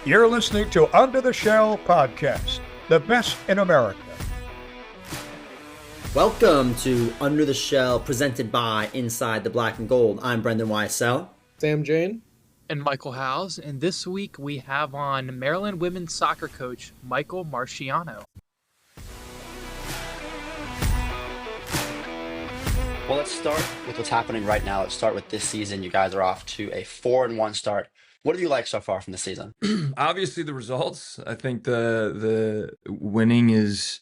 You're listening to Under the Shell Podcast, the best in America. Welcome to Under the Shell, presented by Inside the Black and Gold. I'm Brendan YSL. Sam Jane. And Michael Howes. And this week we have on Maryland women's soccer coach Michael Marchiano. Well, let's start with what's happening right now. Let's start with this season. You guys are off to a 4-1 start. What do you like so far from the season? Obviously, the results. I think the winning is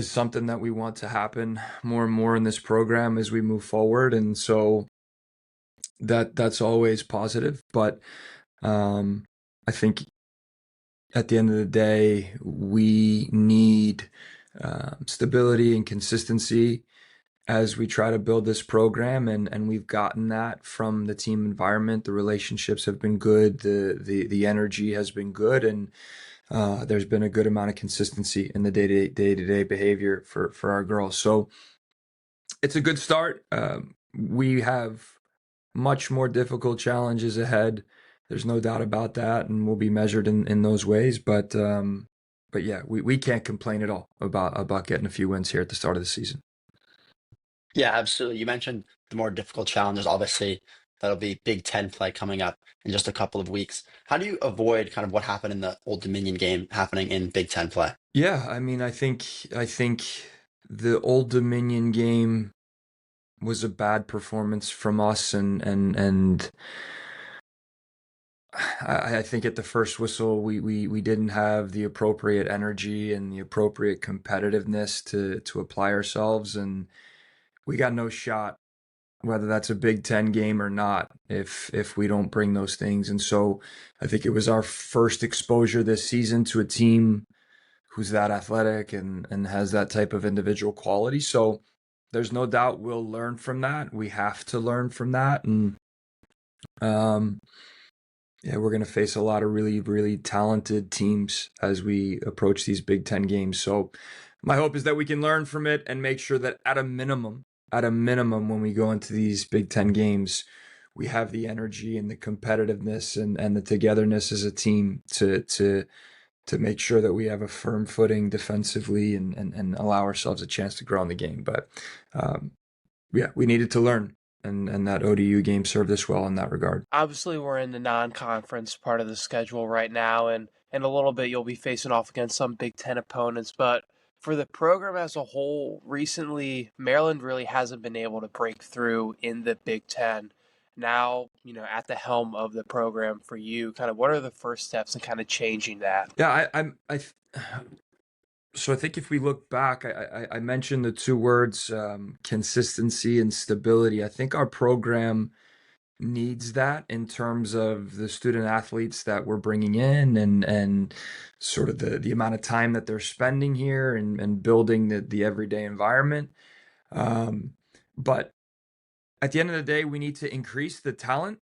something that we want to happen more and more in this program as we move forward, and so that's always positive. But I think at the end of the day, we need stability and consistency as we try to build this program, and we've gotten that from the team environment. The relationships have been good, the energy has been good, and there's been a good amount of consistency in the day-to-day behavior for our girls. So it's a good start. We have much more difficult challenges ahead. There's no doubt about that, and we'll be measured in those ways. But yeah, we can't complain at all about getting a few wins here at the start of the season. Yeah, absolutely. You mentioned the more difficult challenges. Obviously, that'll be Big Ten play coming up in just a couple of weeks. How do you avoid kind of what happened in the Old Dominion game happening in Big Ten play? Yeah, I mean, I think the Old Dominion game was a bad performance from us, and I think at the first whistle we didn't have the appropriate energy and the appropriate competitiveness to apply ourselves, and we got no shot, whether that's a Big Ten game or not, if we don't bring those things. And so I think it was our first exposure this season to a team who's that athletic and has that type of individual quality. So there's no doubt we'll learn from that. We have to learn from that. And yeah, we're going to face a lot of really, really talented teams as we approach these Big Ten games. So my hope is that we can learn from it and make sure that at a minimum, when we go into these Big Ten games, we have the energy and the competitiveness and the togetherness as a team to make sure that we have a firm footing defensively and allow ourselves a chance to grow in the game. But yeah, we needed to learn, and that ODU game served us well in that regard. Obviously, we're in the non-conference part of the schedule right now, and in a little bit you'll be facing off against some Big Ten opponents, but for the program as a whole, recently, Maryland really hasn't been able to break through in the Big Ten. Now, at the helm of the program for you, kind of what are the first steps in kind of changing that? Yeah, so I think if we look back, I mentioned the two words, consistency and stability. I think our program needs that in terms of the student athletes that we're bringing in and sort of the amount of time that they're spending here and building the everyday environment. But at the end of the day, we need to increase the talent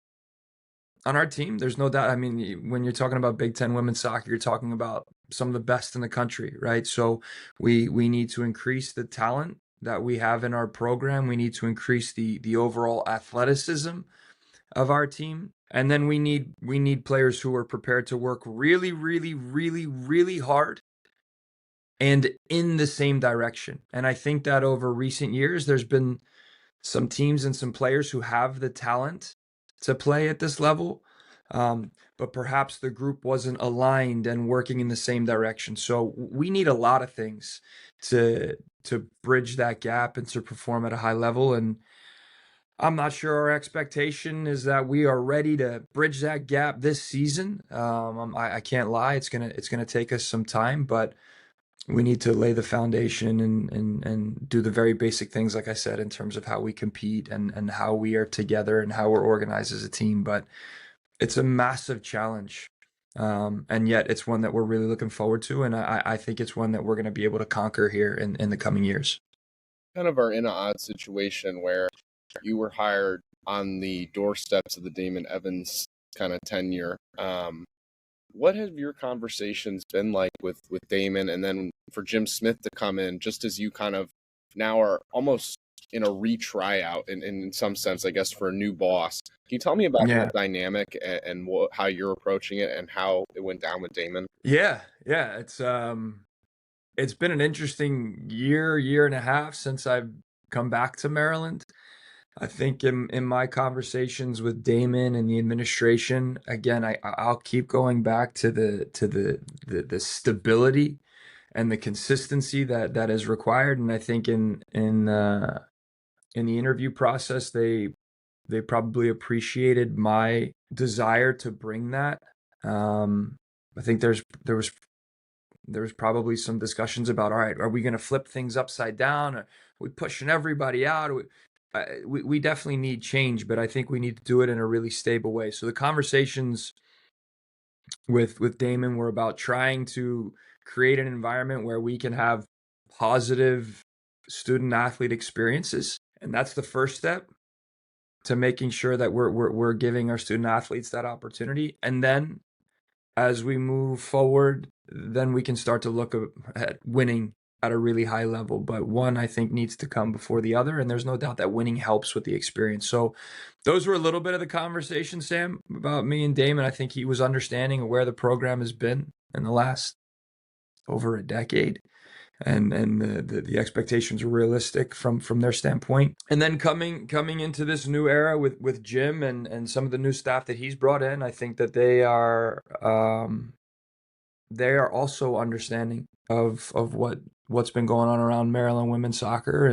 on our team. There's no doubt. I mean, when you're talking about Big Ten women's soccer, you're talking about some of the best in the country, right? So we need to increase the talent that we have in our program. We need to increase the overall athleticism of our team. And then we need players who are prepared to work really, really, really, really hard and in the same direction. And I think that over recent years, there's been some teams and some players who have the talent to play at this level, but perhaps the group wasn't aligned and working in the same direction. So we need a lot of things to bridge that gap and to perform at a high level. And I'm not sure our expectation is that we are ready to bridge that gap this season. I can't lie; it's gonna take us some time, but we need to lay the foundation and do the very basic things, like I said, in terms of how we compete and how we are together and how we're organized as a team. But it's a massive challenge, and yet it's one that we're really looking forward to, and I think it's one that we're going to be able to conquer here in the coming years. Kind of are in an odd situation where you were hired on the doorsteps of the Damon Evans kind of tenure. What have your conversations been like with Damon, and then for Jim Smith to come in just as you kind of now are almost in a retryout in some sense, I guess, for a new boss. Can you tell me about Yeah. that dynamic and how you're approaching it and how it went down with Damon? Yeah. It's been an interesting year and a half since I've come back to Maryland. I think in my conversations with Damon and the administration, again, I'll keep going back to the stability and the consistency that is required. And I think in the interview process, they probably appreciated my desire to bring that. I think there was probably some discussions about, all right, are we going to flip things upside down? Are we pushing everybody out? We definitely need change, but I think we need to do it in a really stable way. So the conversations with Damon were about trying to create an environment where we can have positive student athlete experiences, and that's the first step to making sure that we're giving our student athletes that opportunity. And then as we move forward, then we can start to look at winning at a really high level. But one, I think, needs to come before the other. And there's no doubt that winning helps with the experience. So those were a little bit of the conversation, Sam, about me and Damon. I think he was understanding of where the program has been in the last over a decade. And the expectations were realistic from their standpoint. And then coming into this new era with Jim and some of the new staff that he's brought in, I think that they are also understanding of what's been going on around Maryland women's soccer,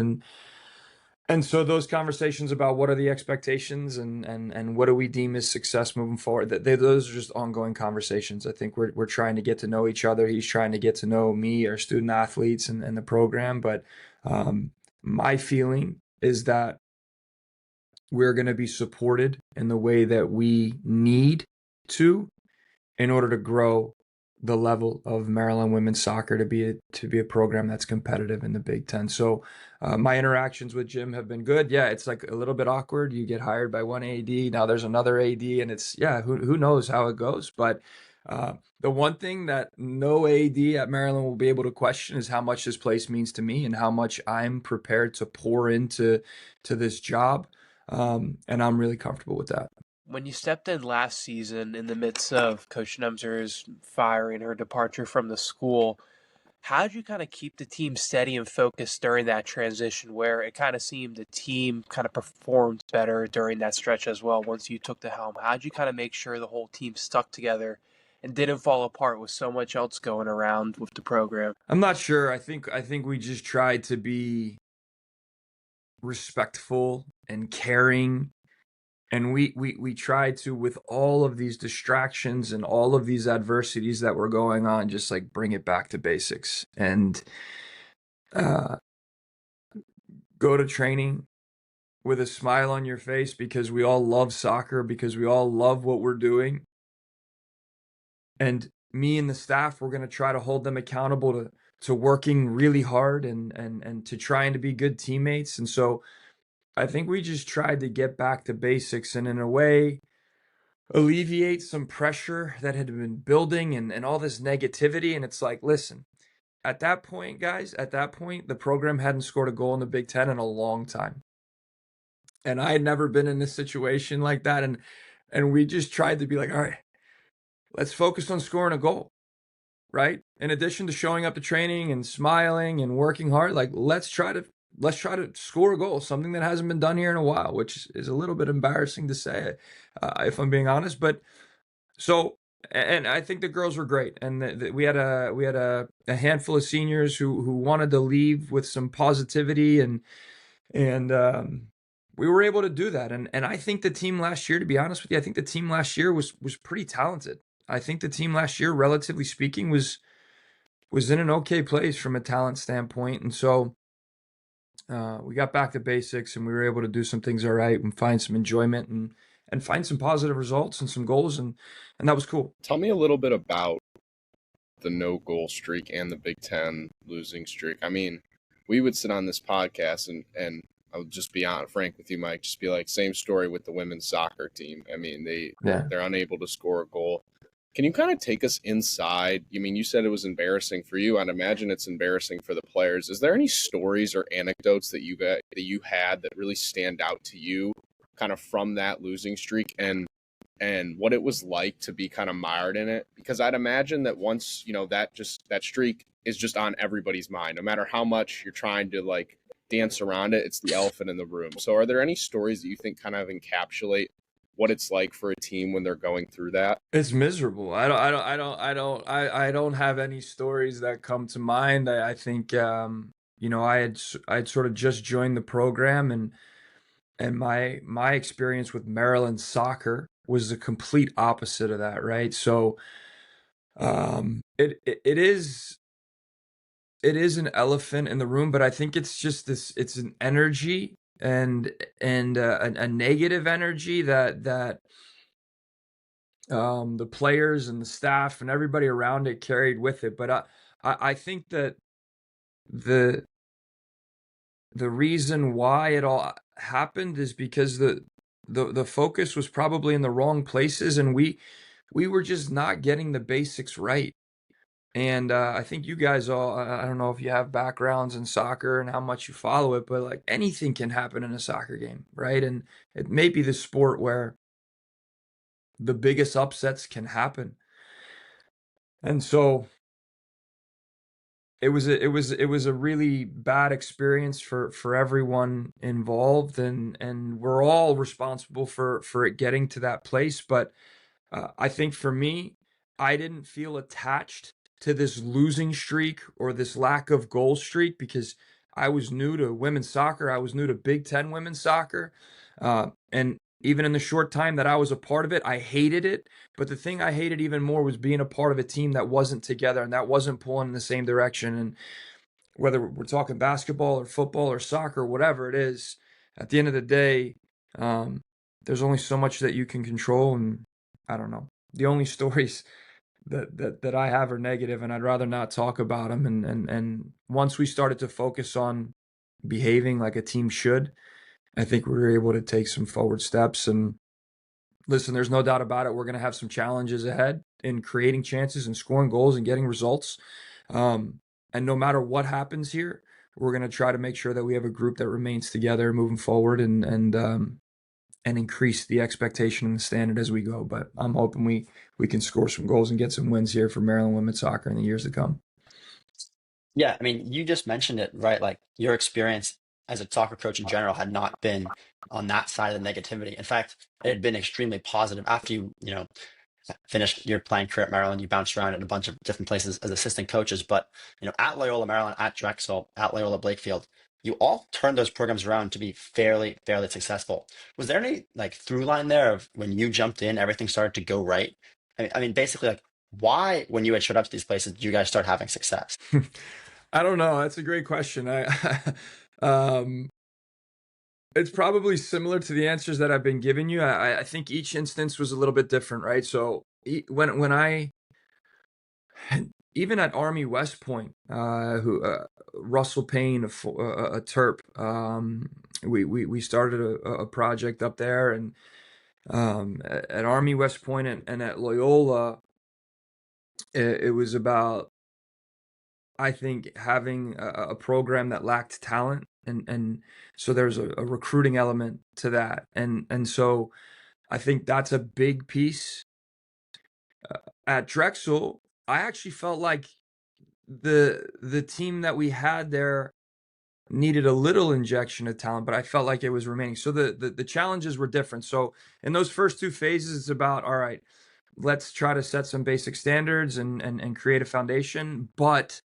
and so those conversations about what are the expectations and what do we deem as success moving forward, those are just ongoing conversations. I think we're trying to get to know each other. He's trying to get to know me, our student athletes, and the program. But my feeling is that we're going to be supported in the way that we need to in order to grow the level of Maryland women's soccer to be a program that's competitive in the Big Ten. So my interactions with Jim have been good. Yeah, it's like a little bit awkward. You get hired by one AD, now there's another AD, and it's who knows how it goes. But the one thing that no AD at Maryland will be able to question is how much this place means to me and how much I'm prepared to pour into this job, and I'm really comfortable with that. When you stepped in last season in the midst of Coach Nemzer's firing, her departure from the school, how did you kind of keep the team steady and focused during that transition where it kind of seemed the team kind of performed better during that stretch as well once you took the helm? How did you kind of make sure the whole team stuck together and didn't fall apart with so much else going around with the program? I'm not sure. I think we just tried to be respectful and caring. And we tried to, with all of these distractions and all of these adversities that were going on, just like bring it back to basics and go to training with a smile on your face because we all love soccer, because we all love what we're doing. And me and the staff, we're going to try to hold them accountable to working really hard and to trying to be good teammates. And so I think we just tried to get back to basics and in a way alleviate some pressure that had been building and all this negativity. And it's like, listen, at that point, guys, the program hadn't scored a goal in the Big Ten in a long time. And I had never been in this situation like that. And we just tried to be like, all right, let's focus on scoring a goal, right? In addition to showing up to training and smiling and working hard, like let's try to score a goal, something that hasn't been done here in a while, which is a little bit embarrassing to say, if I'm being honest. But so, and I think the girls were great, and we had a handful of seniors who wanted to leave with some positivity, and we were able to do that. And I think the team last year, to be honest with you, I think the team last year was pretty talented. I think the team last year, relatively speaking, was in an okay place from a talent standpoint, and so. We got back to basics and we were able to do some things all right and find some enjoyment and find some positive results and some goals, and that was cool. Tell me a little bit about the no goal streak and the Big Ten losing streak. I mean, we would sit on this podcast and I would just be frank with you, Mike, just be like, same story with the women's soccer team. I mean, they're unable to score a goal. Can you kind of take us inside? You mean, you said it was embarrassing for you. I'd imagine it's embarrassing for the players. Is there any stories or anecdotes that you had that really stand out to you, kind of from that losing streak, and what it was like to be kind of mired in it? Because I'd imagine that once that streak is just on everybody's mind, no matter how much you're trying to like dance around it, it's the elephant in the room. So, are there any stories that you think kind of encapsulate what it's like for a team when they're going through that? It's miserable. I don't have any stories that come to mind. I think I'd sort of just joined the program, and my experience with Maryland soccer was the complete opposite of that, right? So it is an elephant in the room, but I think it's just it's an energy and a negative energy that the players and the staff and everybody around it carried with it. But I think that the reason why it all happened is because the focus was probably in the wrong places, and we were just not getting the basics right. And I think you guys all, I don't know if you have backgrounds in soccer and how much you follow it, but like anything can happen in a soccer game, right? And it may be the sport where the biggest upsets can happen. And so it was a really bad experience for everyone involved, and we're all responsible for it getting to that place. But I think for me, I didn't feel attached to this losing streak or this lack of goal streak because I was new to women's soccer. I was new to Big Ten women's soccer. And even in the short time that I was a part of it, I hated it. But the thing I hated even more was being a part of a team that wasn't together and that wasn't pulling in the same direction. And whether we're talking basketball or football or soccer, whatever it is, at the end of the day, there's only so much that you can control. And I don't know. The only stories that I have are negative, and I'd rather not talk about them. And once we started to focus on behaving like a team should, I think we were able to take some forward steps. And listen, there's no doubt about it. We're going to have some challenges ahead in creating chances and scoring goals and getting results. And no matter what happens here, we're going to try to make sure that we have a group that remains together moving forward and increase the expectation and the standard as we go. But I'm hoping we can score some goals and get some wins here for Maryland women's soccer in the years to come. Yeah, I mean, you just mentioned it, right? Like your experience as a soccer coach in general had not been on that side of the negativity. In fact, it had been extremely positive after you finished your playing career at Maryland. You bounced around in a bunch of different places as assistant coaches, but at Loyola Maryland, at Drexel, at Loyola Blakefield, you all turned those programs around to be fairly successful. Was there any like through line there of when you jumped in, everything started to go right? I mean, basically, like why, when you had showed up to these places, did you guys start having success? I don't know. That's a great question. Um, it's probably similar to the answers that I've been giving you. I think each instance was a little bit different, right? So when I even at Army West Point, who Russell Payne, a Terp, we started a project up there, and at Army West Point and at Loyola, it was about, I think, having a program that lacked talent, and so there's a recruiting element to that, and so I think that's a big piece. At Drexel, I actually felt like the team that we had there needed a little injection of talent, but I felt like it was remaining. So the challenges were different. So in those first two phases, it's about, all right, let's try to set some basic standards and create a foundation, but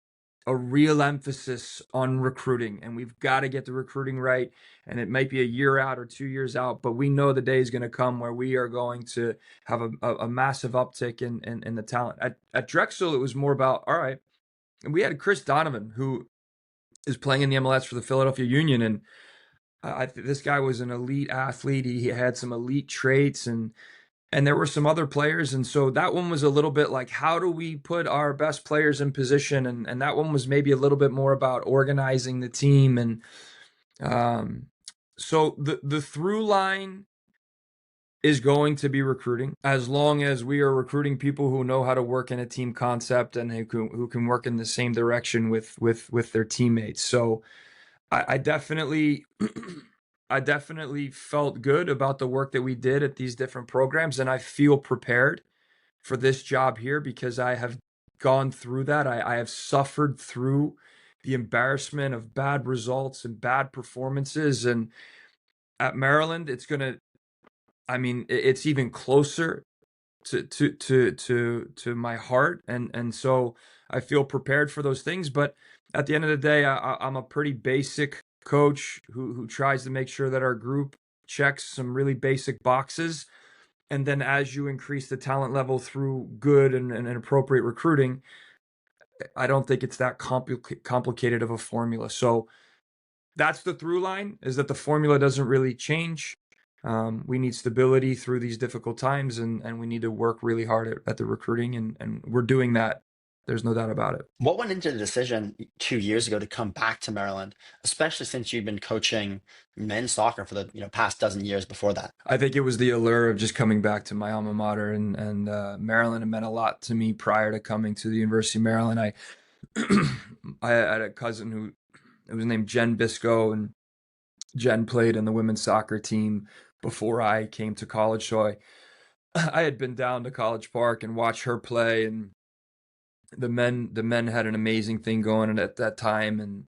a real emphasis on recruiting. And we've got to get the recruiting right. And it might be a year out or 2 years out, but we know the day is going to come where we are going to have a massive uptick in the talent. At Drexel, it was more about, all right, and we had Chris Donovan, who is playing in the MLS for the Philadelphia Union. And this guy was an elite athlete. He had some elite traits, and there were some other players. And so that one was a little bit like, how do we put our best players in position? And that one was maybe a little bit more about organizing the team. And so the through line is going to be recruiting, as long as we are recruiting people who know how to work in a team concept and who can work in the same direction with their teammates. So I definitely I definitely felt good about the work that we did at these different programs, and I feel prepared for this job here because I have gone through that. I have suffered through the embarrassment of bad results and bad performances. And at Maryland, it's even closer to my heart. And so I feel prepared for those things. But at the end of the day, I'm a pretty basic coach who tries to make sure that our group checks some really basic boxes. And then as you increase the talent level through good and appropriate recruiting, I don't think it's that complicated of a formula. So that's the through line, is that the formula doesn't really change. We need stability through these difficult times, and we need to work really hard at the recruiting, and we're doing that. There's no doubt about it. What went into the decision 2 years ago to come back to Maryland, especially since you've been coaching men's soccer for the past dozen years before that? I think it was the allure of just coming back to my alma mater, and Maryland. It meant a lot to me prior to coming to the University of Maryland. I I had a cousin who, it was named Jen Bisco, and Jen played in the women's soccer team before I came to college. So I had been down to College Park and watched her play, and the men had an amazing thing going at that time,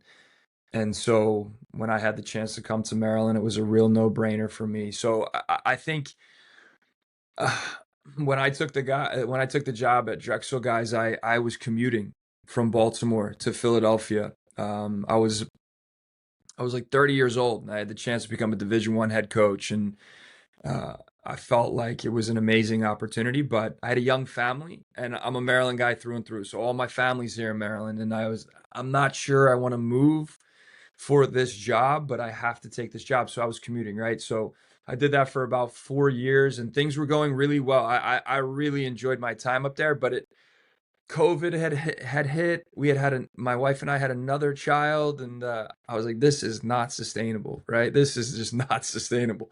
and so when I had the chance to come to Maryland, it was a real no-brainer for me. So I think uh, when I took the job at Drexel, guys, I was commuting from Baltimore to Philadelphia. I was like 30 years old, and I had the chance to become a Division I head coach, and I felt like it was an amazing opportunity. But I had a young family, and I'm a Maryland guy through and through, so all my family's here in Maryland, and I'm not sure I want to move for this job, but I have to take this job. So I was commuting, right? So I did that for about 4 years, and things were going really well. I really enjoyed my time up there, but COVID had hit. My wife and I had another child, and I was like, this is not sustainable, right? This is just not sustainable.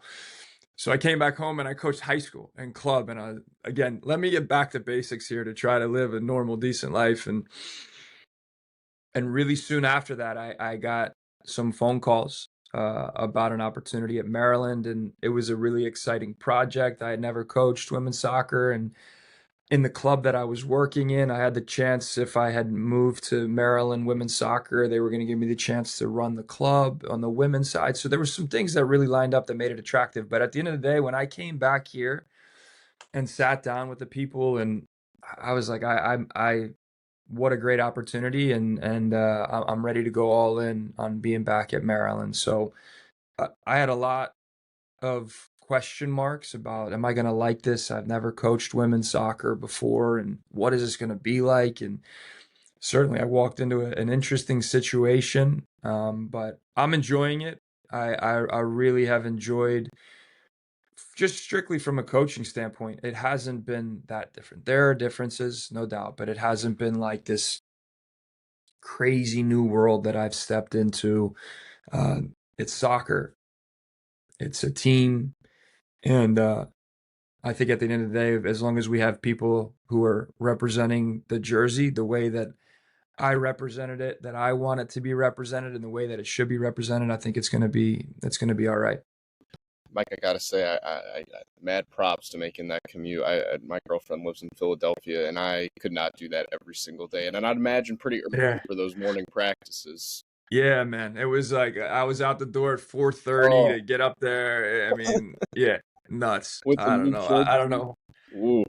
So I came back home and I coached high school and club, and again, let me get back to basics here to try to live a normal, decent life. And really soon after that, I got some phone calls about an opportunity at Maryland, and it was a really exciting project. I had never coached women's soccer, and in the club that I was working in, I had the chance, if I had moved to Maryland women's soccer, they were going to give me the chance to run the club on the women's side. So there were some things that really lined up that made it attractive. But at the end of the day, when I came back here and sat down with the people, and I was like, what a great opportunity, and I'm ready to go all in on being back at Maryland. So I had a lot of question marks about, am I going to like this? I've never coached women's soccer before, and what is this going to be like? And certainly I walked into an interesting situation, but I'm enjoying it. I really have enjoyed, just strictly from a coaching standpoint, it hasn't been that different. There are differences, no doubt, but it hasn't been like this crazy new world that I've stepped into. It's soccer. It's a team. And I think at the end of the day, as long as we have people who are representing the jersey the way that I represented it, that I want it to be represented in the way that it should be represented, I think it's going to be all right. Mike, I gotta say, I mad props to making that commute. My girlfriend lives in Philadelphia, and I could not do that every single day. And I'd imagine pretty early for those morning practices. Yeah, man. It was like I was out the door at 4:30 to get up there. I mean, yeah, nuts. I don't know. I don't know. Ooh.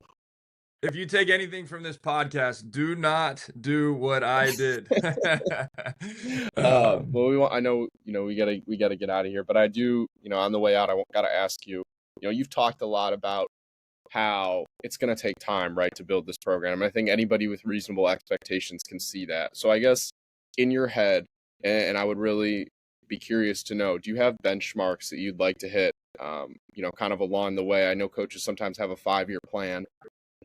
If you take anything from this podcast, do not do what I did. Well, I know, we gotta get out of here, but I do, on the way out, I gotta ask you, you've talked a lot about how it's going to take time, right, to build this program. And I think anybody with reasonable expectations can see that. So I guess in your head, and I would really be curious to know, do you have benchmarks that you'd like to hit, kind of along the way? I know coaches sometimes have a 5-year plan,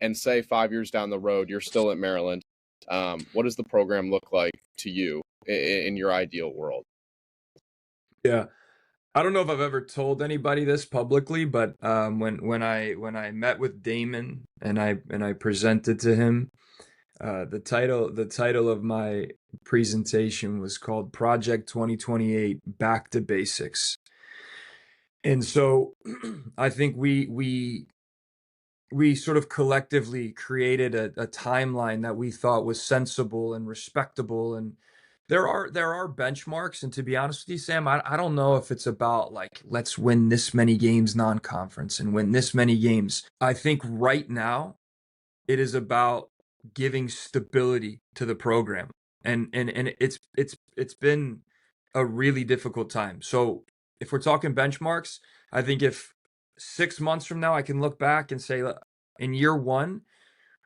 and say 5 years down the road, you're still at Maryland. What does the program look like to you in your ideal world? Yeah. I don't know if I've ever told anybody this publicly, but when I met with Damon and I presented to him, the title of my presentation was called Project 2028 Back to Basics. And so I think we sort of collectively created a timeline that we thought was sensible and respectable. And there are benchmarks. And to be honest with you, Sam, I don't know if it's about like, let's win this many games non-conference and win this many games. I think right now it is about giving stability to the program. And it's been a really difficult time. So if we're talking benchmarks, I think if 6 months from now I can look back and say, in year one,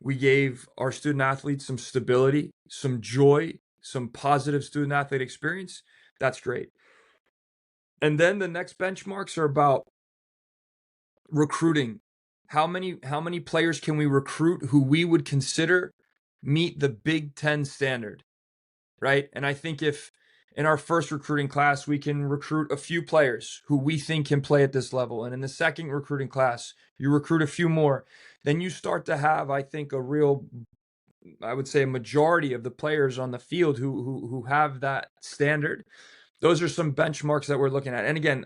we gave our student athletes some stability, some joy, some positive student athlete experience. That's great. And then the next benchmarks are about recruiting. How many players can we recruit who we would consider meet the Big Ten standard, right? And I think if in our first recruiting class we can recruit a few players who we think can play at this level, and in the second recruiting class you recruit a few more, then you start to have, I think, a real, I would say, a majority of the players on the field who have that standard. Those are some benchmarks that we're looking at. And again,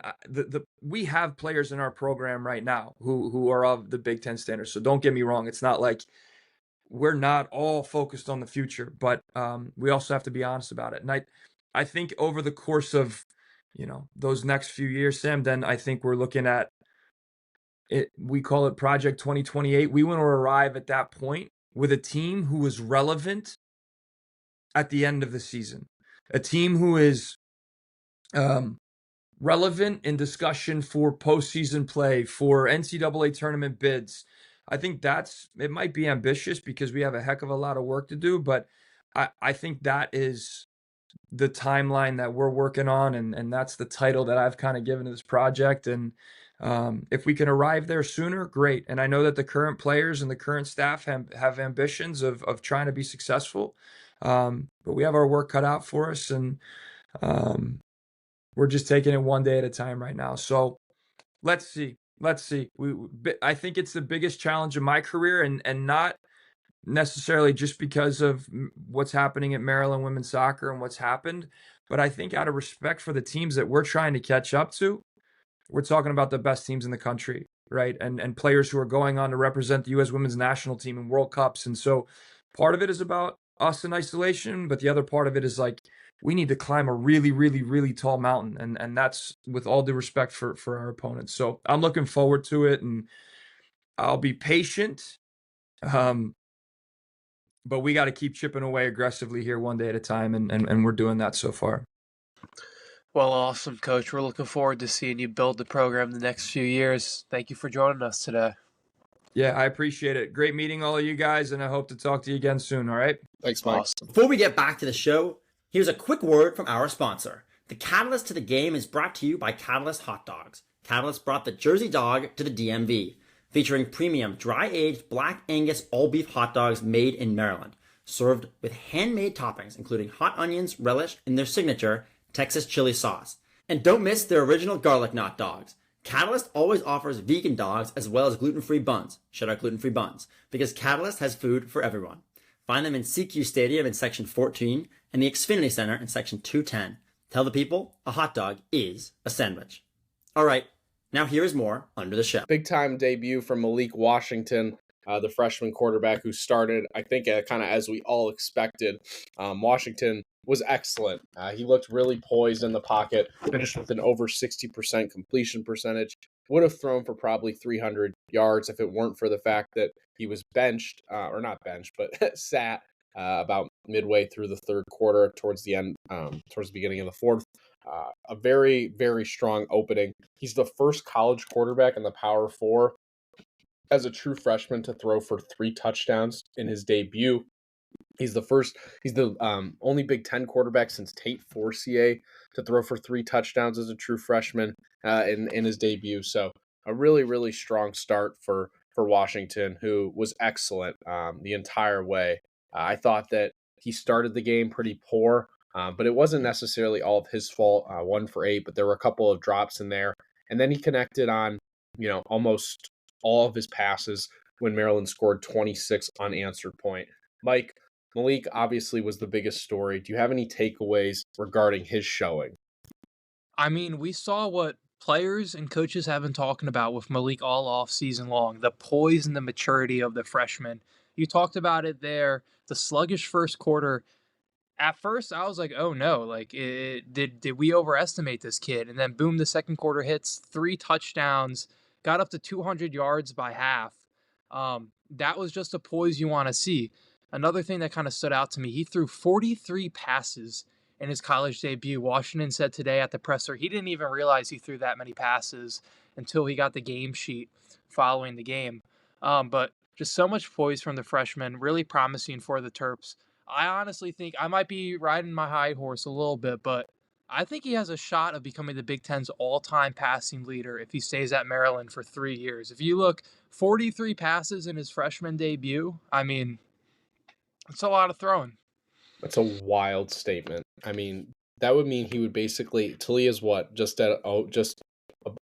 we have players in our program right now who are of the Big Ten standards. So don't get me wrong. It's not like we're not all focused on the future, but we also have to be honest about it. And I think over the course of, those next few years, Sam, then I think we're looking at it. We call it Project 2028. We want to arrive at that point with a team who is relevant at the end of the season, a team who is relevant in discussion for postseason play, for NCAA tournament bids. I think it might be ambitious because we have a heck of a lot of work to do, but I think that is the timeline that we're working on, and that's the title that I've kind of given to this project. And if we can arrive there sooner, great. And I know that the current players and the current staff have ambitions of trying to be successful, but we have our work cut out for us, and we're just taking it one day at a time right now. So let's see. I think it's the biggest challenge of my career, and not necessarily just because of what's happening at Maryland women's soccer and what's happened, but I think out of respect for the teams that we're trying to catch up to, we're talking about the best teams in the country, right? And players who are going on to represent the U.S. women's national team in World Cups. And so part of it is about us in isolation, but the other part of it is like, we need to climb a really, really, really tall mountain. And that's with all due respect for our opponents. So I'm looking forward to it, and I'll be patient. But we got to keep chipping away aggressively here one day at a time. And we're doing that so far. Well, awesome, Coach. We're looking forward to seeing you build the program the next few years. Thank you for joining us today. Yeah, I appreciate it. Great meeting all of you guys, and I hope to talk to you again soon, all right? Thanks, Mike. Awesome. Before we get back to the show, here's a quick word from our sponsor. The Catalyst to the Game is brought to you by Catalyst Hot Dogs. Catalyst brought the Jersey Dog to the DMV, featuring premium dry-aged Black Angus all-beef hot dogs made in Maryland, served with handmade toppings including hot onions, relish, and their signature Texas chili sauce. And don't miss their original garlic knot dogs. Catalyst always offers vegan dogs as well as gluten-free buns. Shout out gluten-free buns, because Catalyst has food for everyone. Find them in CQ Stadium in Section 14 and the Xfinity Center in Section 210. Tell the people a hot dog is a sandwich. All right, now here is more Under the Shell. Big time debut from Malik Washington, the freshman quarterback who started, I think, kind of as we all expected. Washington was excellent. He looked really poised in the pocket, finished with an over 60% completion percentage. Would have thrown for probably 300 yards if it weren't for the fact that he was benched, or not benched, but sat about midway through the third quarter, towards the end, towards the beginning of the fourth. A very, very strong opening. He's the first college quarterback in the Power Four as a true freshman to throw for 3 touchdowns in his debut. He's the only Big Ten quarterback since Tate Forcier to throw for 3 touchdowns as a true freshman in his debut. So a really, really strong start for Washington, who was excellent the entire way. I thought that he started the game pretty poor, But it wasn't necessarily all of his fault, 1 for 8, but there were a couple of drops in there. And then he connected on, almost all of his passes when Maryland scored 26 unanswered point. Mike, Malik obviously was the biggest story. Do you have any takeaways regarding his showing? I mean, we saw what players and coaches have been talking about with Malik all off season long, the poise and the maturity of the freshman. You talked about it there, the sluggish first quarter. At first, I was like, "Oh no! Like, did we overestimate this kid?" And then, boom! The second quarter hits, 3 touchdowns, got up to 200 yards by half. That was just a poise you want to see. Another thing that kind of stood out to me: he threw 43 passes in his college debut. Washington said today at the presser he didn't even realize he threw that many passes until he got the game sheet following the game. But just so much poise from the freshman, really promising for the Terps. I honestly think I might be riding my high horse a little bit, but I think he has a shot of becoming the Big Ten's all-time passing leader if he stays at Maryland for 3 years. If you look, 43 passes in his freshman debut, I mean, it's a lot of throwing. That's a wild statement. I mean, that would mean he would basically, Talia's what, just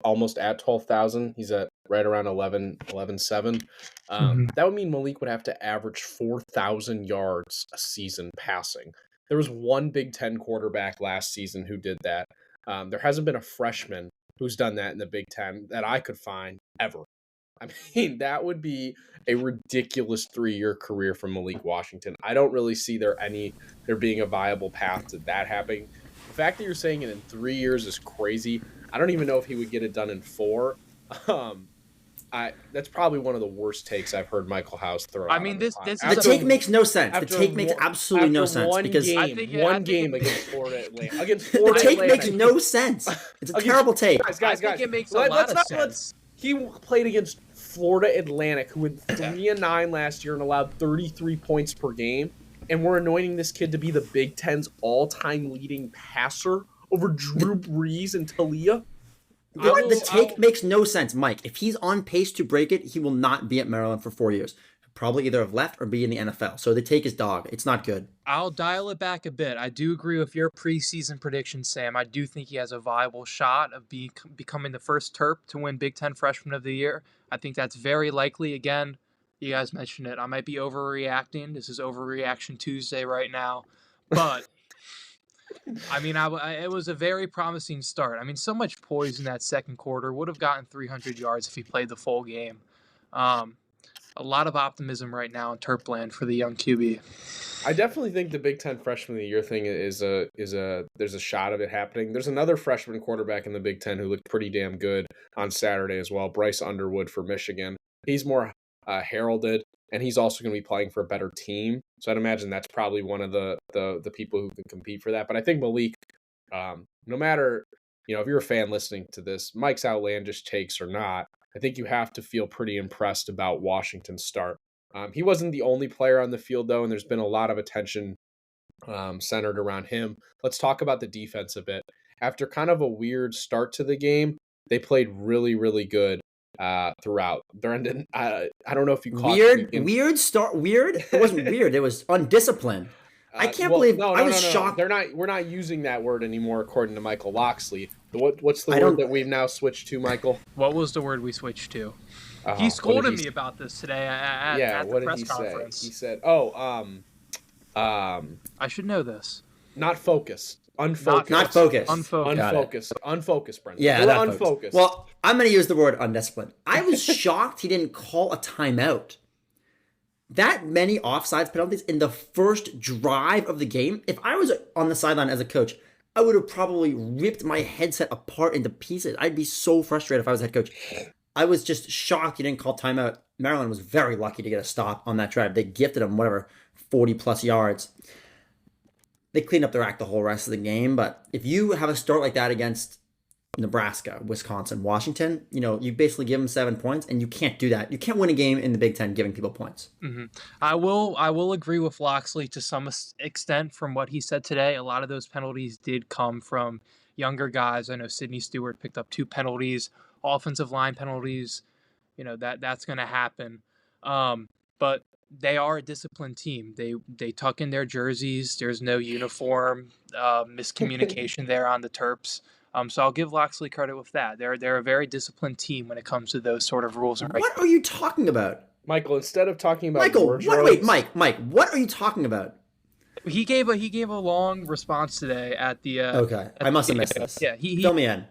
almost at 12,000. He's at right around 11,700. That would mean Malik would have to average 4,000 yards a season passing. There was one Big Ten quarterback last season who did that. There hasn't been a freshman who's done that in the Big Ten that I could find ever. I mean, that would be a ridiculous 3-year career from Malik Washington. I don't really see there being a viable path to that happening. The fact that you're saying it in 3 years is crazy. I don't even know if he would get it done in 4. That's probably one of the worst takes I've heard Michael House throw. I mean, this The is take makes no sense. The take makes absolutely no sense because one game against Florida Atlantic. Against the Florida take Atlantic. makes no sense. It's a terrible take. Guys. I think it makes a lot of sense. He played against Florida Atlantic, who went 3-9 last year and allowed 33 points per game, and we're anointing this kid to be the Big Ten's all-time leading passer over Drew Brees and Talia. The take makes no sense, Mike. If he's on pace to break it, he will not be at Maryland for 4 years. Probably either have left or be in the NFL. So the take is dog. It's not good. I'll dial it back a bit. I do agree with your preseason prediction, Sam. I do think he has a viable shot of becoming the first Terp to win Big Ten Freshman of the Year. I think that's very likely. Again, you guys mentioned it. I might be overreacting. This is Overreaction Tuesday right now. But, I mean, it was a very promising start. I mean, so much poise in that second quarter. Would have gotten 300 yards if he played the full game. A lot of optimism right now in Terpland for the young QB. I definitely think the Big Ten Freshman of the Year thing there's a shot of it happening. There's another freshman quarterback in the Big Ten who looked pretty damn good on Saturday as well, Bryce Underwood for Michigan. He's more heralded, and he's also going to be playing for a better team. So I'd imagine that's probably one of the people who can compete for that. But I think Malik, no matter if you're a fan listening to this, Mike's outlandish takes or not, I think you have to feel pretty impressed about Washington's start. He wasn't the only player on the field, though, and there's been a lot of attention centered around him. Let's talk about the defense a bit. After kind of a weird start to the game, they played really, really good throughout. Brendan, I don't know if you caught weird start. Weird? It wasn't weird. It was undisciplined. I can't believe I was shocked. We're not using that word anymore, according to Michael Loxley. What's the word that we've now switched to, Michael? What was the word we switched to? He scolded me about this today at the press conference. He said, I should know this. Not focused. Unfocused. Not focused. Unfocused. Unfocused, Brendan. Yeah, not unfocused. Well, I'm going to use the word undisciplined. I was shocked he didn't call a timeout. That many offsides penalties in the first drive of the game. If I was on the sideline as a coach, I would have probably ripped my headset apart into pieces. I'd be so frustrated if I was head coach. I was just shocked he didn't call timeout. Maryland was very lucky to get a stop on that drive. They gifted him 40-plus yards. They cleaned up their act the whole rest of the game. But if you have a start like that against Nebraska, Wisconsin, Washington, you basically give them 7 points, and you can't do that. You can't win a game in the Big Ten giving people points. Mm-hmm. I will agree with Loxley to some extent from what he said today. A lot of those penalties did come from younger guys. I know Sidney Stewart picked up 2 penalties, offensive line penalties. That's going to happen. But they are a disciplined team. They tuck in their jerseys. There's no uniform miscommunication there on the Terps. So I'll give Loxley credit with that. They're a very disciplined team when it comes to those sort of rules. What are you talking about? Michael, instead of talking about Michael, wardrobes, wait, Mike, what are you talking about? He gave a long response today at the. Okay, I must have missed this. Yeah, Fill me in.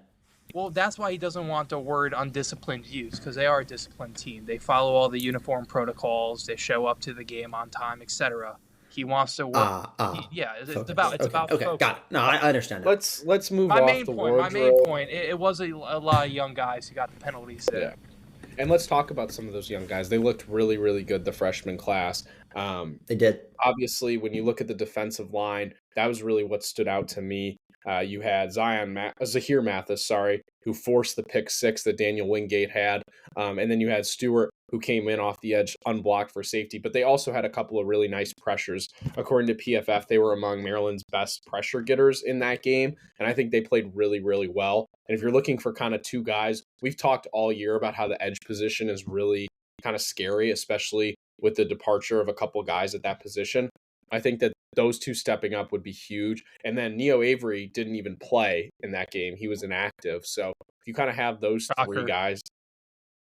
Well, that's why he doesn't want the word undisciplined used, because they are a disciplined team. They follow all the uniform protocols. They show up to the game on time, etc. He wants to work. It's about okay, focus. got it. No, I understand that. let's move My off main the point. wardrobe. My main point. It was a lot of young guys who got the penalties there. Yeah. And let's talk about some of those young guys. They looked really, really good, the freshman class. They did. Obviously, when you look at the defensive line, that was really what stood out to me. You had Zahir Mathis, who forced the pick six that Daniel Wingate had. And then you had Stewart, who came in off the edge unblocked for safety. But they also had a couple of really nice pressures. According to PFF, they were among Maryland's best pressure getters in that game. And I think they played really, really well. And if you're looking for kind of two guys, we've talked all year about how the edge position is really kind of scary, especially with the departure of a couple guys at that position. I think that those two stepping up would be huge. And then Neo Avery didn't even play in that game. He was inactive. So if you kind of have those three guys,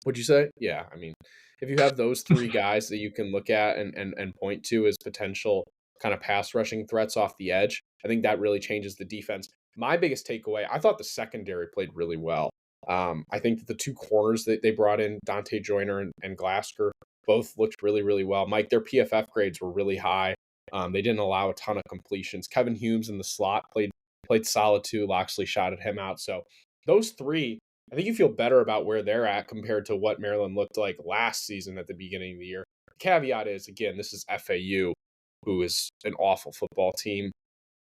what'd you say? Yeah, I mean, if you have those three guys that you can look at and point to as potential kind of pass rushing threats off the edge, I think that really changes the defense. My biggest takeaway, I thought the secondary played really well. I think that the two corners that they brought in, Dante Joyner and Glasker, both looked really, really well. Mike, their PFF grades were really high. They didn't allow a ton of completions. Kevin Humes in the slot played solid too. Loxley shotted him out. So those three, I think you feel better about where they're at compared to what Maryland looked like last season at the beginning of the year. The caveat is, again, this is FAU, who is an awful football team.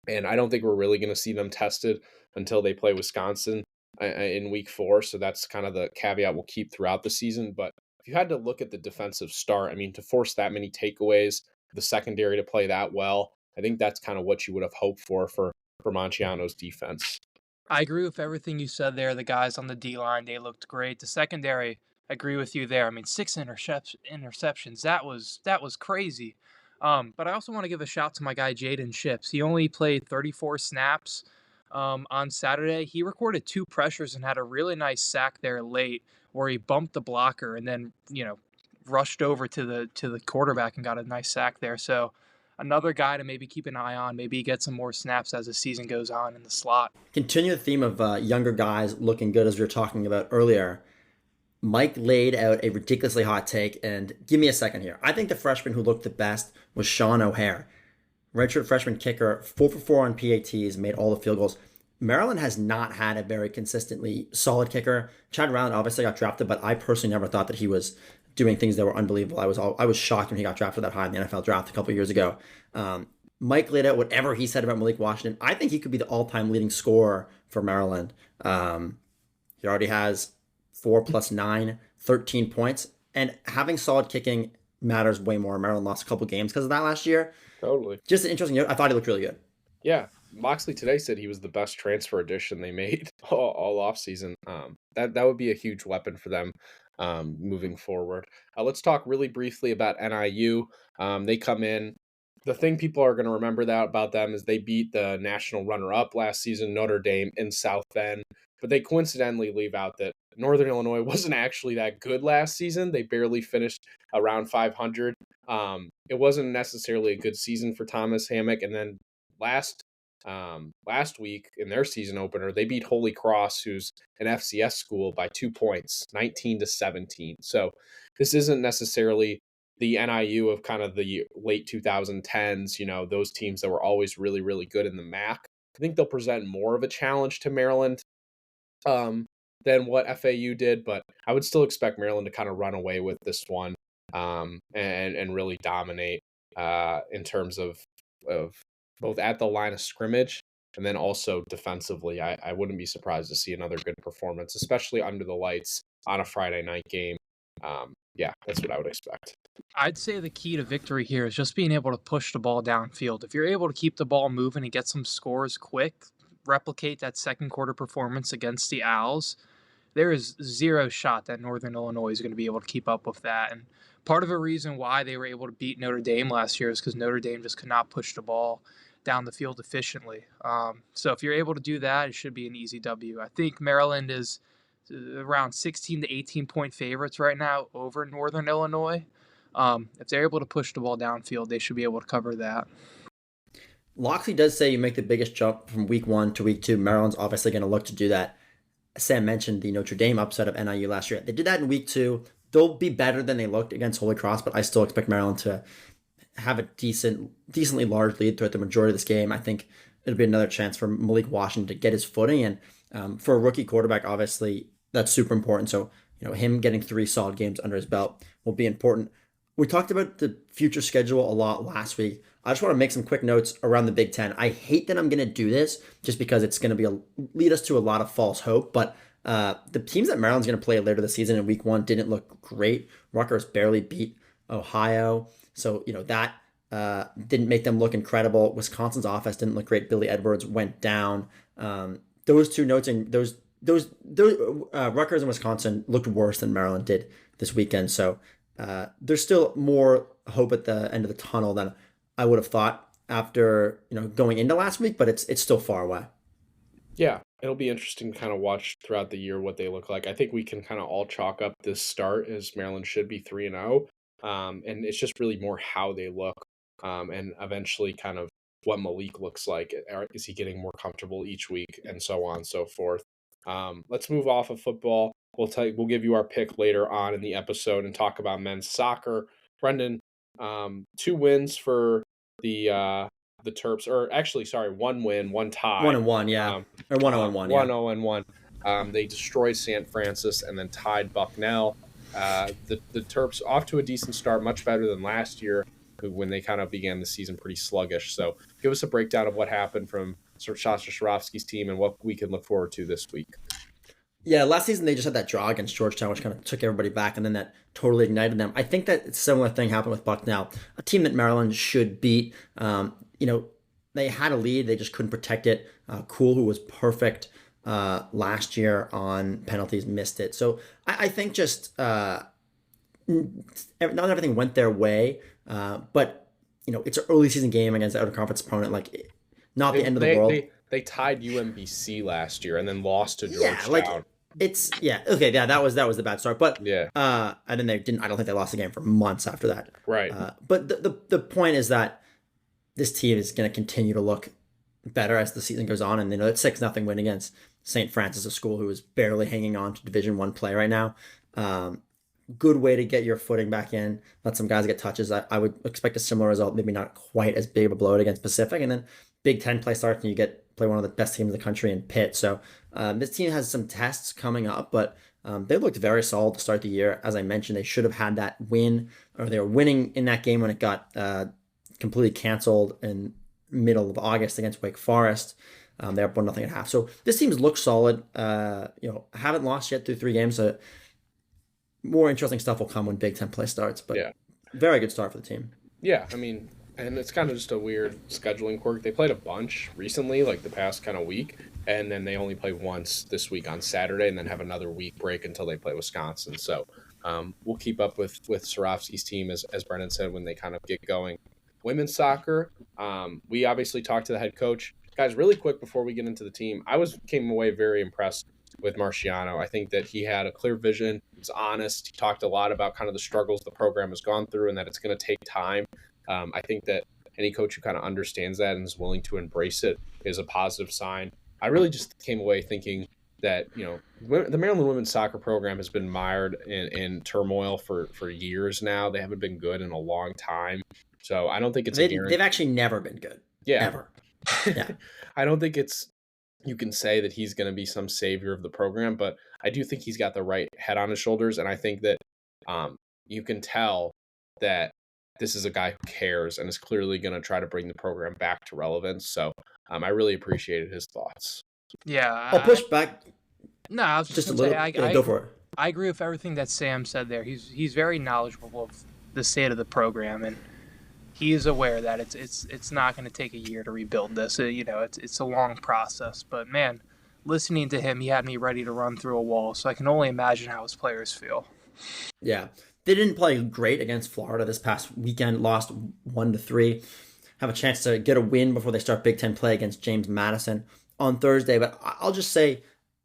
And I don't think we're really going to see them tested until they play Wisconsin in week 4. So that's kind of the caveat we'll keep throughout the season. But if you had to look at the defensive start, I mean, to force that many takeaways, the secondary to play that well, I think that's kind of what you would have hoped for Marchiano's defense. I agree with everything you said there. The guys on the D-line, they looked great. The secondary, I agree with you there. I mean, 6 interceptions. That was crazy. But I also want to give a shout to my guy Jaden Ships. He only played 34 snaps on Saturday. He recorded 2 pressures and had a really nice sack there late where he bumped the blocker and then, rushed over to the quarterback and got a nice sack there. So another guy to maybe keep an eye on. Maybe get some more snaps as the season goes on in the slot. Continue the theme of younger guys looking good as we were talking about earlier. Mike laid out a ridiculously hot take, and give me a second here. I think the freshman who looked the best was Sean O'Hare. Redshirt freshman kicker, 4 for 4 on PATs, made all the field goals. Maryland has not had a very consistently solid kicker. Chad Rowland obviously got drafted, but I personally never thought that he was doing things that were unbelievable. I was shocked when he got drafted that high in the NFL draft a couple years ago. Mike laid out whatever he said about Malik Washington. I think he could be the all-time leading scorer for Maryland. He already has 4 + 9, 13 points. And having solid kicking matters way more. Maryland lost a couple games because of that last year. Totally. Just an interesting note. I thought he looked really good. Yeah. Moxley today said he was the best transfer addition they made all offseason. That would be a huge weapon for them moving forward. Let's talk really briefly about NIU. They come in. The thing people are going to remember about them is they beat the national runner-up last season, Notre Dame, in South Bend. But they coincidentally leave out that Northern Illinois wasn't actually that good last season. They barely finished around 500. It wasn't necessarily a good season for Thomas Hammock. And then last week in their season opener, they beat Holy Cross, who's an FCS school, by 2 points, 19-17. So this isn't necessarily the NIU of kind of the late 2010s, those teams that were always really, really good in the MAC. I think they'll present more of a challenge to Maryland than what FAU did, but I would still expect Maryland to kind of run away with this one and really dominate in terms of both at the line of scrimmage and then also defensively. I wouldn't be surprised to see another good performance, especially under the lights on a Friday night game. Yeah, that's what I would expect. I'd say the key to victory here is just being able to push the ball downfield. If you're able to keep the ball moving and get some scores quick, replicate that second quarter performance against the Owls, there is zero shot that Northern Illinois is going to be able to keep up with that. And part of the reason why they were able to beat Notre Dame last year is because Notre Dame just could not push the ball down the field efficiently. So if you're able to do that, it should be an easy W. I think Maryland is around 16 to 18 point favorites right now over Northern Illinois. If they're able to push the ball downfield, they should be able to cover that. Loxley does say you make the biggest jump from week 1 to week 2. Maryland's obviously going to look to do that. Sam mentioned the Notre Dame upset of NIU last year. They did that in week 2. They'll be better than they looked against Holy Cross, but I still expect Maryland to have a decently large lead throughout the majority of this game. I think it'll be another chance for Malik Washington to get his footing, and for a rookie quarterback, obviously that's super important. So him getting 3 solid games under his belt will be important. We talked about the future schedule a lot last week. I just want to make some quick notes around the Big Ten. I hate that I'm going to do this just because it's going to lead us to a lot of false hope, but the teams that Maryland's going to play later this season in week 1 didn't look great. Rutgers barely beat Ohio, so that didn't make them look incredible. Wisconsin's offense didn't look great. Billy Edwards went down. Those two notes, and those Rutgers and Wisconsin looked worse than Maryland did this weekend. So there's still more hope at the end of the tunnel than I would have thought after going into last week, but it's still far away. Yeah, it'll be interesting to kind of watch throughout the year what they look like. I think we can kind of all chalk up this start as Maryland should be 3-0, and it's just really more how they look, and eventually kind of what Malik looks like. Is he getting more comfortable each week, and so on and so forth. Let's move off of football. We'll give you our pick later on in the episode and talk about men's soccer. Brendan, 2 wins for the Terps, or actually, sorry, 1 win, 1 tie. 1-1, yeah. Or 1-0-1, yeah. 1-0-1. They destroyed St. Francis and then tied Bucknell. The Terps off to a decent start, much better than last year when they kind of began the season pretty sluggish. So give us a breakdown of what happened from Shasta Swarovski's team and what we can look forward to this week. Yeah, last season they just had that draw against Georgetown, which kind of took everybody back, and then that totally ignited them. I think that a similar thing happened with Bucknell, a team that Maryland should beat. They had a lead, they just couldn't protect it. Cool, who was perfect last year on penalties, missed it. So I think just not everything went their way, but it's an early season game against an out-of-conference opponent. Like, not the end of the world. They tied UMBC last year and then lost to Georgetown. That was the bad start, but yeah, and then they didn't. I don't think they lost the game for months after that. Right. But the point is that this team is going to continue to look better as the season goes on, and it's 6-0 win against St. Francis, a school who is barely hanging on to Division I play right now. Good way to get your footing back in. Let some guys get touches. I would expect a similar result, maybe not quite as big of a blowout against Pacific, and then Big Ten play starts and you play one of the best teams in the country in Pitt. So this team has some tests coming up, but they looked very solid to start the year. As I mentioned, they should have had that win, or they were winning in that game when it got completely canceled in middle of August against Wake Forest. They're up 1-0 at half. So this team's looked solid. Haven't lost yet through 3 games. So more interesting stuff will come when Big Ten play starts. But yeah, very good start for the team. Yeah, I mean, and it's kind of just a weird scheduling quirk. They played a bunch recently, like the past kind of week, and then they only play once this week on Saturday, and then have another week break until they play Wisconsin. So we'll keep up with Swarovski's team, as Brendan said, when they kind of get going. Women's soccer, we obviously talked to the head coach. Guys, really quick before we get into the team, came away very impressed with Marchiano. I think that he had a clear vision. He was honest. He talked a lot about kind of the struggles the program has gone through and that it's going to take time. I think that any coach who kind of understands that and is willing to embrace it is a positive sign. I really just came away thinking that, the Maryland women's soccer program has been mired in turmoil for years now. They haven't been good in a long time. So I don't think it's they've actually never been good. Yeah. Ever. Yeah. I don't think you can say that he's going to be some savior of the program, but I do think he's got the right head on his shoulders. And I think that you can tell that this is a guy who cares and is clearly going to try to bring the program back to relevance. So I really appreciated his thoughts. Yeah. I'll push back. No, I was just a little. Go for it. I agree with everything that Sam said there. He's very knowledgeable of the state of the program, and he is aware that it's not going to take a year to rebuild this. It's a long process. But man, listening to him, he had me ready to run through a wall. So I can only imagine how his players feel. Yeah. They didn't play great against Florida this past weekend, lost 1-3. Have a chance to get a win before they start Big Ten play against James Madison on Thursday. But I'll just say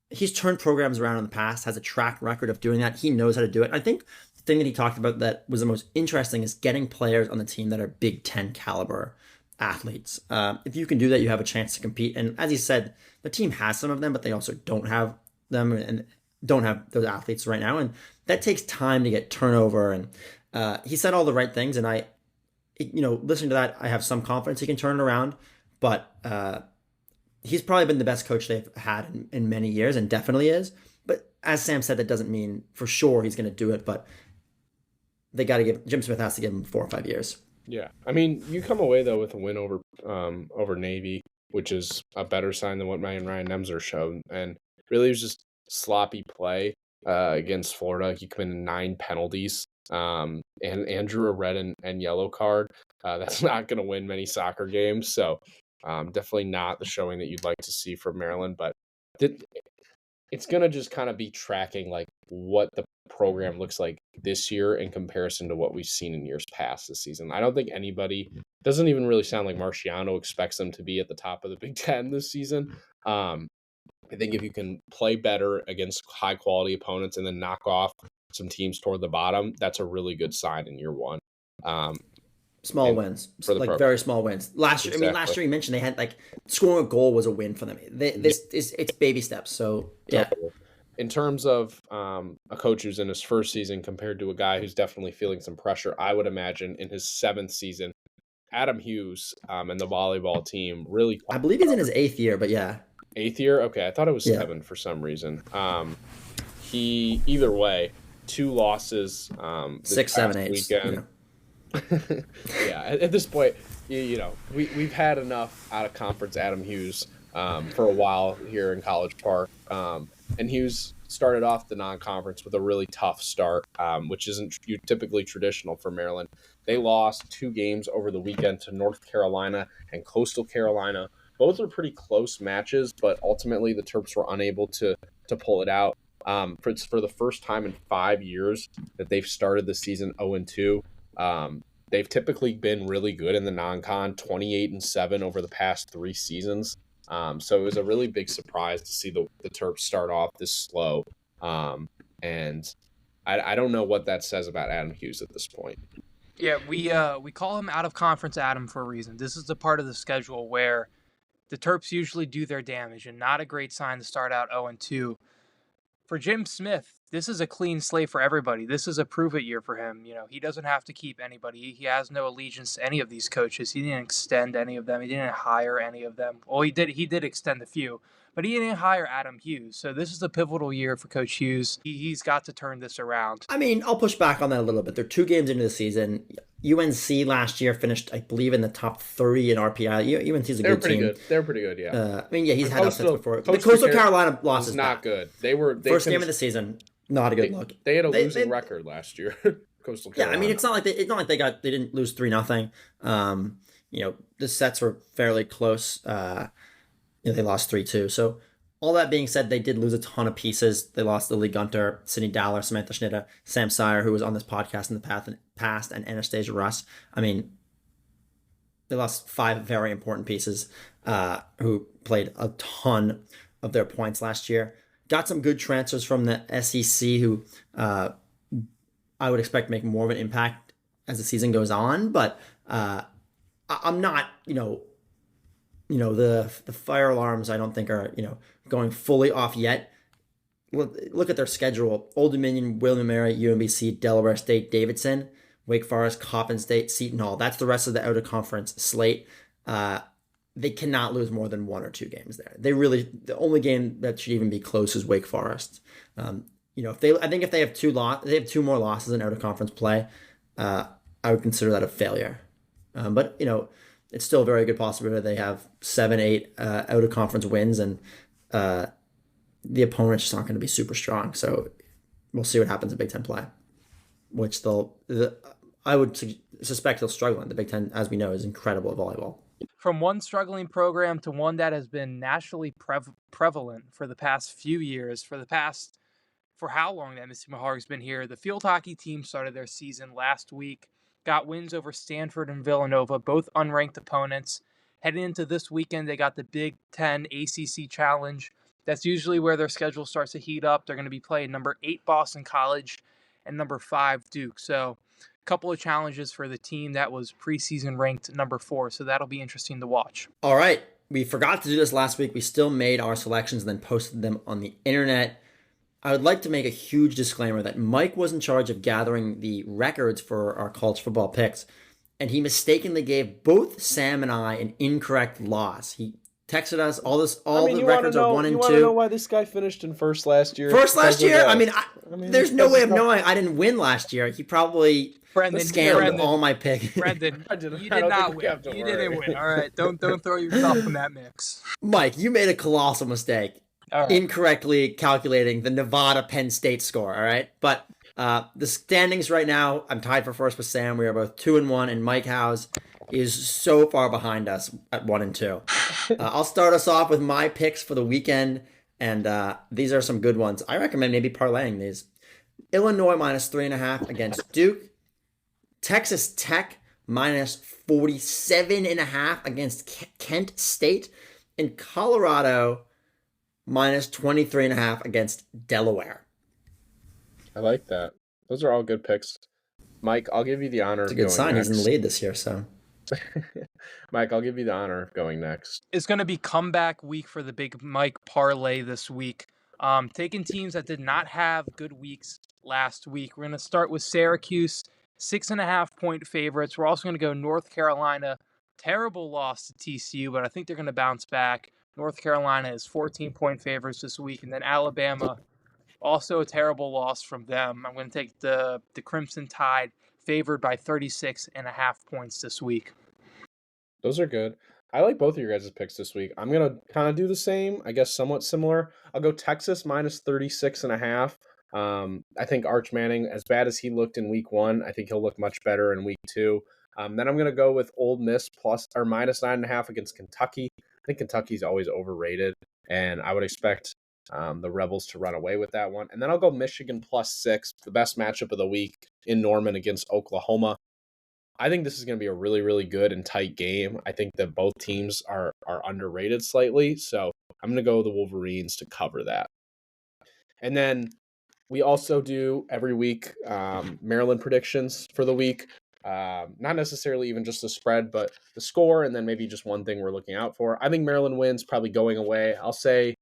he's turned programs around in the past, has a track record of doing that. He knows how to do it. I think the thing that he talked about that was the most interesting is getting players on the team that are Big Ten caliber athletes. If you can do that, you have a chance to compete. And as he said, the team has some of them, but they also don't have them and don't have those athletes right now. And that takes time to get turnover. And he said all the right things. And listening to that, I have some confidence he can turn it around. But he's probably been the best coach they've had in many years and definitely is. But as Sam said, that doesn't mean for sure he's going to do it. But they got to Jim Smith has to give him 4 or 5 years. Yeah. I mean, you come away, though, with a win over Navy, which is a better sign than what Ryan Nemser showed. And really, it was just sloppy play against Florida. He committed 9 penalties. And Andrew a red and yellow card. That's not going to win many soccer games. So definitely not the showing that you'd like to see from Maryland. But it's going to just kind of be tracking like what the program looks like this year in comparison to what we've seen in years past this season. I don't think anybody, doesn't even really sound like Marchiano expects them to be at the top of the Big Ten this season. I think if you can play better against high quality opponents and then knock off some teams toward the bottom, that's a really good sign in year one. Small wins, like very small wins. Last year, exactly. Last year you mentioned they had like scoring a goal was a win for them. It's baby steps. So yeah. In terms of a coach who's in his first season compared to a guy who's definitely feeling some pressure, I would imagine in his 7th season, Adam Hughes and the volleyball team really. I believe he's in his 8th year, but yeah. 8th year? Okay, I thought it was 7 for some reason. He either way, 2 losses. 6, 7, 8 weekend. Yeah, at this point, we've had enough out of conference Adam Hughes for a while here in College Park. And Hughes started off the non-conference with a really tough start, which isn't typically traditional for Maryland. They lost 2 games over the weekend to North Carolina and Coastal Carolina. Both are pretty close matches, but ultimately the Terps were unable to pull it out. For the first time in 5 years that they've started the season 0-2. They've typically been really good in the non-con, 28-7 over the past 3 seasons. So it was a really big surprise to see the Terps start off this slow. And I don't know what that says about Adam Hughes at this point. Yeah, we call him out of conference Adam for a reason. This is the part of the schedule where the Terps usually do their damage, and not a great sign to start out 0-2. For Jim Smith, this is a clean slate for everybody. This is a prove-it year for him. He doesn't have to keep anybody. He has no allegiance to any of these coaches. He didn't extend any of them. He didn't hire any of them. Well, he did extend a few, but he didn't hire Adam Hughes. So this is a pivotal year for Coach Hughes. He's got to turn this around. I mean, I'll push back on that a little bit. They're 2 games into the season. UNC last year finished, I believe, in the top 30 in RPI. UNC's a good team. They're pretty good, yeah. I mean, yeah, he's had upsets before. The Coastal Carolina loss is not good. First game of the season, not a good look. They had a losing record last year. Coastal Carolina. Yeah, I mean, it's not like they didn't lose 3-0. The sets were fairly close. They lost 3-2. So all that being said, they did lose a ton of pieces. They lost Lily Gunter, Sydney Dowler, Samantha Schnitta, Sam Sire, who was on this podcast in the past, and Anastasia Russ. I mean, they lost 5 very important pieces who played a ton of their points last year. Got some good transfers from the SEC who I would expect to make more of an impact as the season goes on. But I'm not, the fire alarms I don't think are, going fully off yet. Look at their schedule. Old Dominion, William & Mary, UMBC, Delaware State, Davidson, Wake Forest, Coppin State, Seton Hall. That's the rest of the out-of-conference slate. They cannot lose more than 1 or 2 games there. The only game that should even be close is Wake Forest. If they have 2 more losses in out-of-conference play, I would consider that a failure. But it's still a very good possibility they have 7, 8 out-of-conference wins, and the opponent's just not going to be super strong. So we'll see what happens in Big Ten play, which I would suspect they'll struggle in. The Big Ten, as we know, is incredible at volleyball. From one struggling program to one that has been nationally prevalent for the past few years, for for how long that Mississippi Mahogany's been here. The field hockey team started their season last week, got wins over Stanford and Villanova, both unranked opponents. Heading into this weekend, they got the Big Ten ACC Challenge. That's usually where their schedule starts to heat up. They're going to be playing number 8 Boston College and number 5 Duke. So a couple of challenges for the team that was preseason ranked number 4. So that'll be interesting to watch. All right. We forgot to do this last week. We still made our selections and then posted them on the internet. I would like to make a huge disclaimer that Mike was in charge of gathering the records for our college football picks, and he mistakenly gave both Sam and I an incorrect loss. He texted us all the records are 1 and 2. You want to know why this guy finished in first last year? First last year? I mean, there's no way of knowing I didn't win last year. He probably scammed all my picks. Brendan, you did not win. You didn't win. All right, don't throw yourself in that mix. Mike, you made a colossal mistake. Right. Incorrectly calculating the Nevada Penn State score, all right? But the standings right now, I'm tied for first with Sam. We are both 2-1, and Mike Howes is so far behind us at 1 and 2. I'll start us off with my picks for the weekend, and these are some good ones. I recommend maybe parlaying these. Illinois -3.5 against Duke. Texas Tech -47.5 against Kent State. And Colorado -23.5 against Delaware. I like that. Those are all good picks. Mike, I'll give you the honor of going next. It's a good sign. He's in the lead this year, so. Mike, I'll give you the honor of going next. It's going to be comeback week for the Big Mike parlay this week. Taking teams that did not have good weeks last week. We're going to start with Syracuse, 6.5-point favorites. We're also going to go North Carolina. Terrible loss to TCU, but I think they're going to bounce back. North Carolina is 14-point favorites this week. And then Alabama, also a terrible loss from them. I'm going to take the Crimson Tide, favored by 36.5 points this week. Those are good. I like both of your guys' picks this week. I'm going to kind of do the same, I guess somewhat similar. I'll go Texas -36.5. I think Arch Manning, as bad as he looked in week 1, I think he'll look much better in week 2. Then I'm going to go with Ole Miss -9.5 against Kentucky. I think Kentucky's always overrated, and I would expect the Rebels to run away with that one. And then I'll go Michigan +6, the best matchup of the week in Norman against Oklahoma. I think this is going to be a really, really good and tight game. I think that both teams are underrated slightly, so I'm going to go with the Wolverines to cover that. And then we also do every week Maryland predictions for the week. Not necessarily even just the spread, but the score, and then maybe just one thing we're looking out for. I think Maryland wins, probably going away. I'll say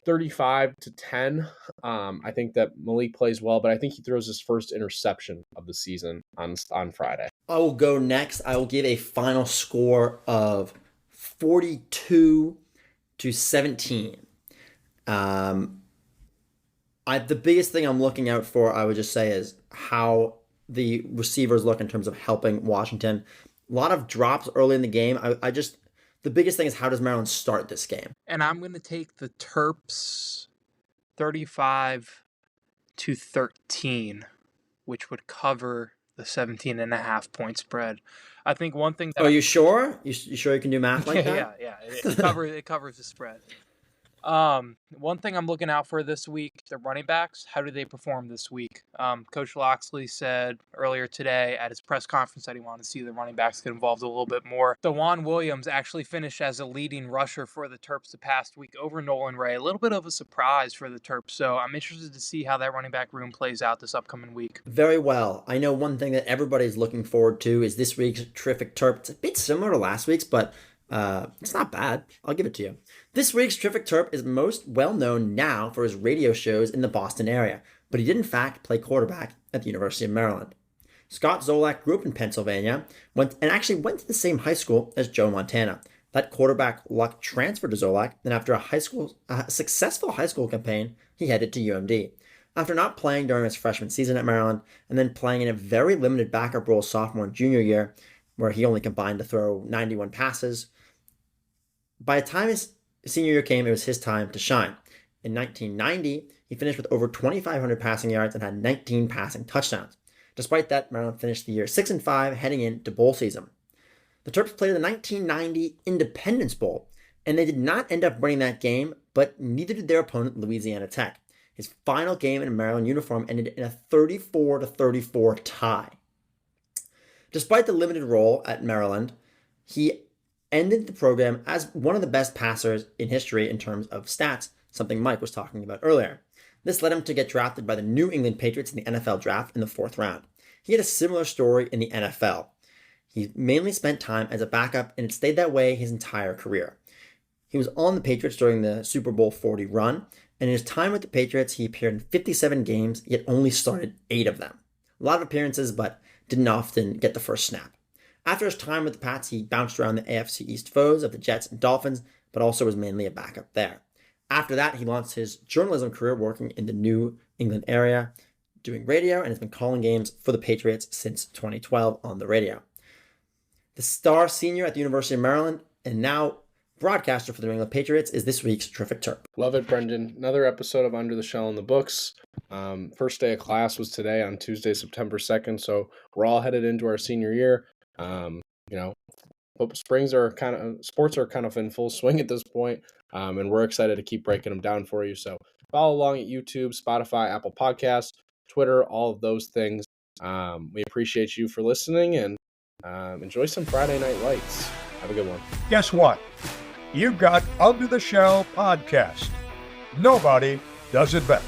35-10. I think that Malik plays well, but I think he throws his first interception of the season on Friday. I will go next. I will give a final score of 42-17. The biggest thing I'm looking out for, I would just say, is how the receivers look in terms of helping Washington. A lot of drops early in the game. The biggest thing is, how does Maryland start this game? And I'm going to take the Terps 35-13, which would cover the 17.5 point spread. I think one thing that... Are you sure? You sure you can do math like that? Yeah. It covers the spread. One thing I'm looking out for this week, the running backs, how do they perform this week? Coach Loxley said earlier today at his press conference that he wanted to see the running backs get involved a little bit more. DeJuan Williams actually finished as a leading rusher for the Terps the past week over Nolan Ray. A little bit of a surprise for the Terps, so I'm interested to see how that running back room plays out this upcoming week. Very well. I know one thing that everybody's looking forward to is this week's terrific Terp. It's a bit similar to last week's, but it's not bad. I'll give it to you. This week's Terrific Terp is most well known now for his radio shows in the Boston area, but he did in fact play quarterback at the University of Maryland. Scott Zolak grew up in Pennsylvania and actually went to the same high school as Joe Montana. That quarterback luck transferred to Zolak, and after a successful high school campaign, he headed to UMD. After not playing during his freshman season at Maryland, and then playing in a very limited backup role sophomore and junior year, where he only combined to throw 91 passes, by the time his senior year came, it was his time to shine. In 1990, he finished with over 2,500 passing yards and had 19 passing touchdowns. Despite that, Maryland finished the year 6-5, heading into bowl season. The Terps played in the 1990 Independence Bowl, and they did not end up winning that game, but neither did their opponent, Louisiana Tech. His final game in a Maryland uniform ended in a 34-34 tie. Despite the limited role at Maryland, he ended the program as one of the best passers in history in terms of stats, something Mike was talking about earlier. This led him to get drafted by the New England Patriots in the NFL draft in the 4th round. He had a similar story in the NFL. He mainly spent time as a backup, and it stayed that way his entire career. He was on the Patriots during the Super Bowl 40 run, and in his time with the Patriots, he appeared in 57 games, yet only started 8 of them. A lot of appearances, but didn't often get the first snap. After his time with the Pats, he bounced around the AFC East foes of the Jets and Dolphins, but also was mainly a backup there. After that, he launched his journalism career working in the New England area, doing radio, and has been calling games for the Patriots since 2012 on the radio. The star senior at the University of Maryland, and now broadcaster for the New England Patriots, is this week's Terrific Terp. Love it, Brendan. Another episode of Under the Shell in the books. First day of class was today on Tuesday, September 2nd, so we're all headed into our senior year. Sports are kind of in full swing at this point, and we're excited to keep breaking them down for you. So follow along at YouTube, Spotify, Apple Podcasts, Twitter, all of those things. We appreciate you for listening, and enjoy some Friday Night Lights. Have a good one. Guess what? You've got Under the Shell Podcast. Nobody does it better.